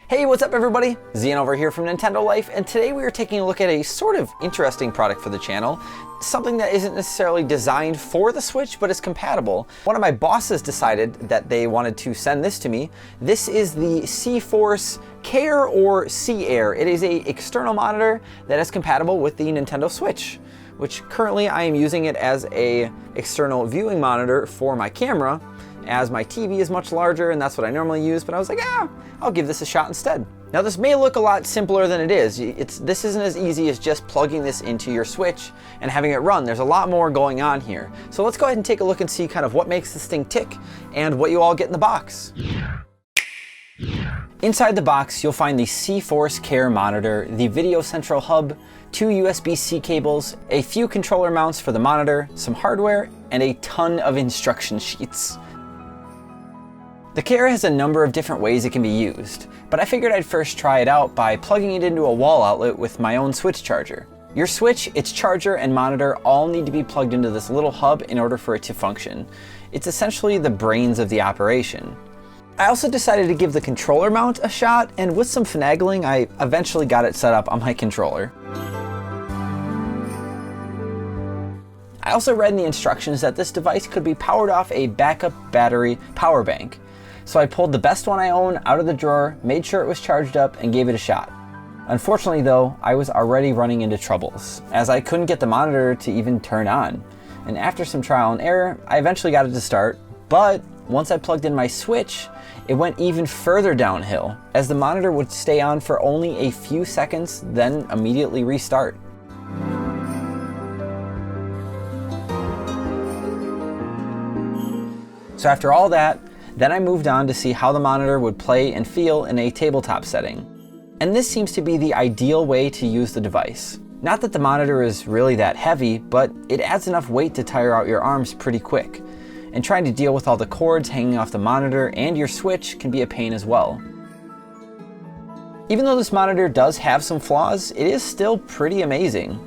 Hey, what's up everybody? Zian over here from Nintendo Life, and today we are taking a look at a sort of interesting product for the channel. Something that isn't necessarily designed for the Switch, but is compatible. One of my bosses decided that they wanted to send this to me. This is the CFORCE Care or C-Air. It is a external monitor that is compatible with the Nintendo Switch, which currently I am using it as a external viewing monitor for my camera, as my TV is much larger and that's what I normally use, but I was like, I'll give this a shot instead. Now this may look a lot simpler than it is. This isn't as easy as just plugging this into your Switch and having it run. There's a lot more going on here. So let's go ahead and take a look and see kind of what makes this thing tick and what you all get in the box. Inside the box, you'll find the CFORCE Care monitor, the Video Central hub, 2 USB-C cables, a few controller mounts for the monitor, some hardware, and a ton of instruction sheets. The Care has a number of different ways it can be used, but I figured I'd first try it out by plugging it into a wall outlet with my own Switch charger. Your Switch, its charger, and monitor all need to be plugged into this little hub in order for it to function. It's essentially the brains of the operation. I also decided to give the controller mount a shot, and with some finagling, I eventually got it set up on my controller. I also read in the instructions that this device could be powered off a backup battery power bank. So I pulled the best one I own out of the drawer, made sure it was charged up, and gave it a shot. Unfortunately though, I was already running into troubles, as I couldn't get the monitor to even turn on. And after some trial and error, I eventually got it to start, but once I plugged in my Switch, it went even further downhill, as the monitor would stay on for only a few seconds, then immediately restart. So after all that, then I moved on to see how the monitor would play and feel in a tabletop setting. And this seems to be the ideal way to use the device. Not that the monitor is really that heavy, but it adds enough weight to tire out your arms pretty quick. And trying to deal with all the cords hanging off the monitor and your Switch can be a pain as well. Even though this monitor does have some flaws, it is still pretty amazing.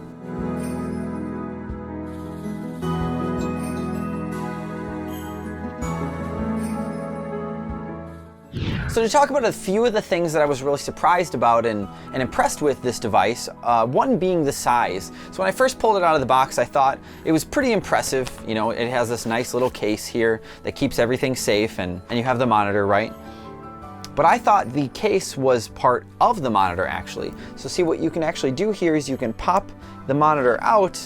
So to talk about a few of the things that I was really surprised about and impressed with this device, one being the size. So when I first pulled it out of the box, I thought it was pretty impressive. You know, it has this nice little case here that keeps everything safe, and you have the monitor, right? But I thought the case was part of the monitor actually. So see, what you can actually do here is you can pop the monitor out,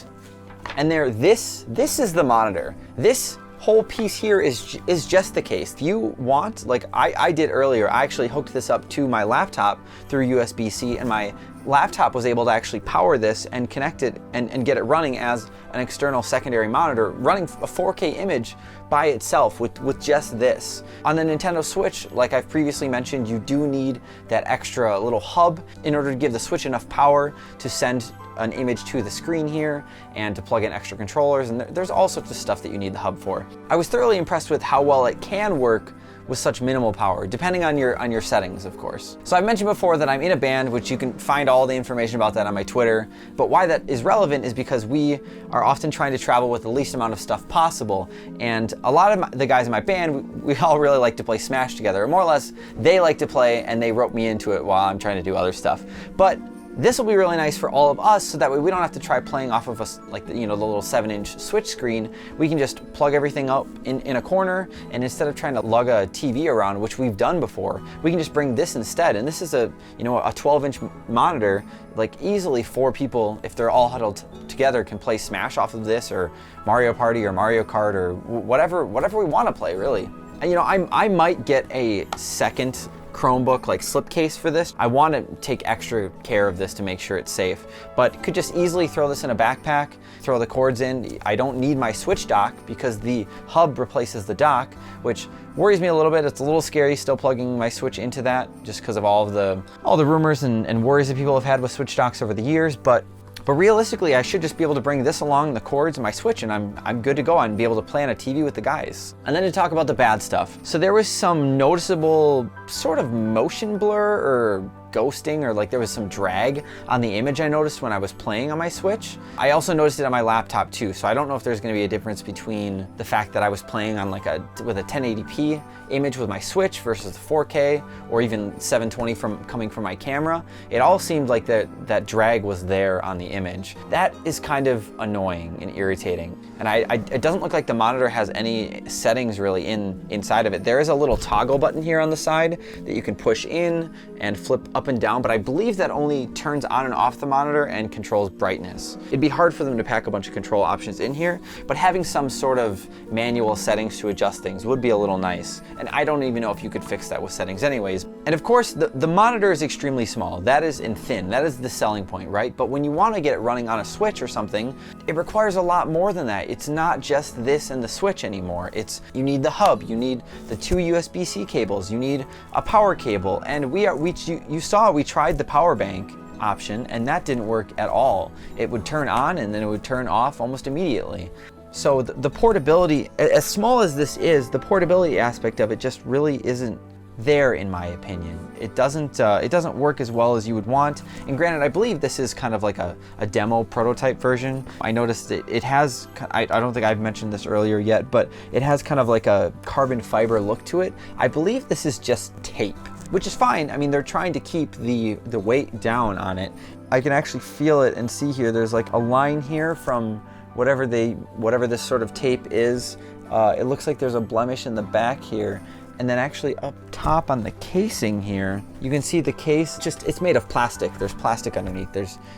and this is the monitor. This whole piece here is just the case. If you want, like I did earlier, I actually hooked this up to my laptop through USB-C, and my laptop was able to actually power this and connect it and get it running as an external secondary monitor, running a 4K image by itself with just this. On the Nintendo Switch, like I've previously mentioned, you do need that extra little hub in order to give the Switch enough power to send an image to the screen here and to plug in extra controllers, and there's all sorts of stuff that you need the hub for. I was thoroughly impressed with how well it can work with such minimal power, depending on your settings, of course. So I've mentioned before that I'm in a band, which you can find all the information about that on my Twitter, but why that is relevant is because we are often trying to travel with the least amount of stuff possible, and a lot of the guys in my band, we all really like to play Smash together, or more or less, they like to play and they rope me into it while I'm trying to do other stuff. But this will be really nice for all of us, so that way we don't have to try playing off of us, like the little 7-inch Switch screen. We can just plug everything up in a corner, and instead of trying to lug a TV around, which we've done before, we can just bring this instead. And this is a 12-inch monitor. Like easily 4 people, if they're all huddled together, can play Smash off of this, or Mario Party, or Mario Kart, or whatever we want to play, really. And I might get a second Chromebook like slipcase for this. I want to take extra care of this to make sure it's safe, but could just easily throw this in a backpack, throw the cords in. I don't need my Switch dock because the hub replaces the dock, which worries me a little bit. It's a little scary still plugging my Switch into that, just because of all the rumors and worries that people have had with Switch docks over the years. But realistically, I should just be able to bring this along, the cords, and my Switch, and I'm good to go and be able to play on a TV with the guys. And then to talk about the bad stuff. So there was some noticeable sort of motion blur or ghosting, or like there was some drag on the image I noticed when I was playing on my Switch. I also noticed it on my laptop too, so I don't know if there's gonna be a difference between the fact that I was playing on like with a 1080p image with my Switch versus the 4K, or even 720 coming from my camera. It all seemed like that drag was there on the image. That is kind of annoying and irritating. And it doesn't look like the monitor has any settings really inside of it. There is a little toggle button here on the side that you can push in and flip up and down, but I believe that only turns on and off the monitor and controls brightness. It'd be hard for them to pack a bunch of control options in here, but having some sort of manual settings to adjust things would be a little nice. And I don't even know if you could fix that with settings anyways. And of course, the monitor is extremely small. That is thin. That is the selling point, right? But when you want to get it running on a Switch or something, it requires a lot more than that. It's not just this and the Switch anymore. You need the hub, you need the 2 USB-C cables, you need a power cable, and you saw we tried the power bank option, and that didn't work at all. It would turn on and then it would turn off almost immediately. So the portability, as small as this is, the portability aspect of it just really isn't there, in my opinion. It doesn't work as well as you would want. And granted, I believe this is kind of like a demo prototype version. I noticed it has, I don't think I've mentioned this earlier yet, but it has kind of like a carbon fiber look to it. I believe this is just tape, which is fine. I mean, they're trying to keep the weight down on it. I can actually feel it and see here, there's like a line here from whatever this sort of tape is. It looks like there's a blemish in the back here. And then actually up top on the casing here, you can see the case, it's made of plastic. There's plastic underneath.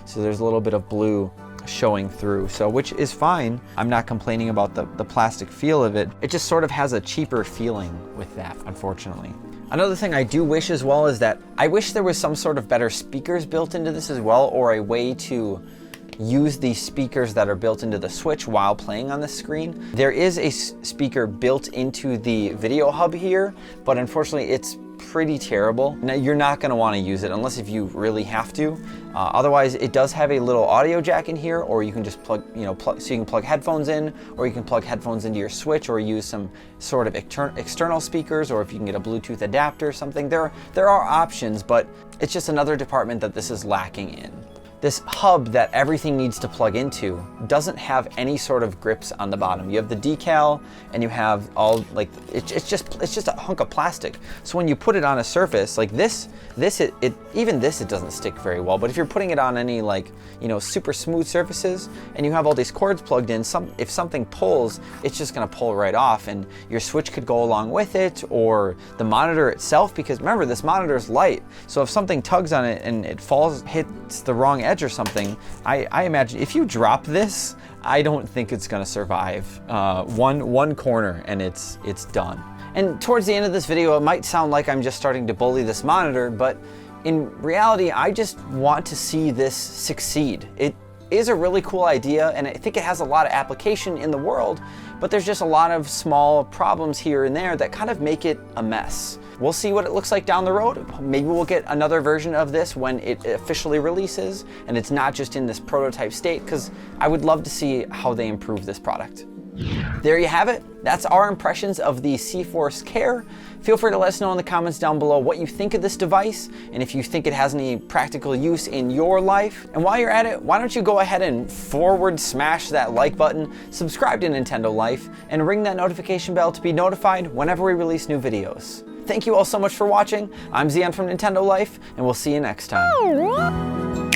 So there's a little bit of blue showing through, so which is fine. I'm not complaining about the plastic feel of it. It just sort of has a cheaper feeling with that, unfortunately. Another thing I do wish as well is that I wish there was some sort of better speakers built into this as well, or a way to use the speakers that are built into the Switch while playing on the screen. There is a speaker built into the video hub here, but unfortunately it's pretty terrible. Now, you're not going to want to use it unless if you really have to. Otherwise, it does have a little audio jack in here, or you can just plug, so you can plug headphones in, or you can plug headphones into your Switch, or use some sort of external speakers, or if you can get a Bluetooth adapter or something. There are options, but it's just another department that this is lacking in. This hub that everything needs to plug into doesn't have any sort of grips on the bottom. You have the decal, and you have all like it's just a hunk of plastic. So when you put it on a surface like this, even this it doesn't stick very well. But if you're putting it on any super smooth surfaces, and you have all these cords plugged in, if something pulls, it's just gonna pull right off, and your Switch could go along with it, or the monitor itself. Because remember, this monitor is light, so if something tugs on it and it hits the wrong edge or something, I imagine if you drop this, I don't think it's gonna survive one corner, and it's done. And towards the end of this video, it might sound like I'm just starting to bully this monitor, but in reality, I just want to see this succeed. It is a really cool idea, and I think it has a lot of application in the world, but there's just a lot of small problems here and there that kind of make it a mess. We'll see what it looks like down the road. Maybe we'll get another version of this when it officially releases and it's not just in this prototype state, because I would love to see how they improve this product. There you have it. That's our impressions of the CFORCE Care. Feel free to let us know in the comments down below what you think of this device, and if you think it has any practical use in your life. And while you're at it, why don't you go ahead and forward smash that like button, subscribe to Nintendo Life, and ring that notification bell to be notified whenever we release new videos. Thank you all so much for watching. I'm Zion from Nintendo Life, and we'll see you next time.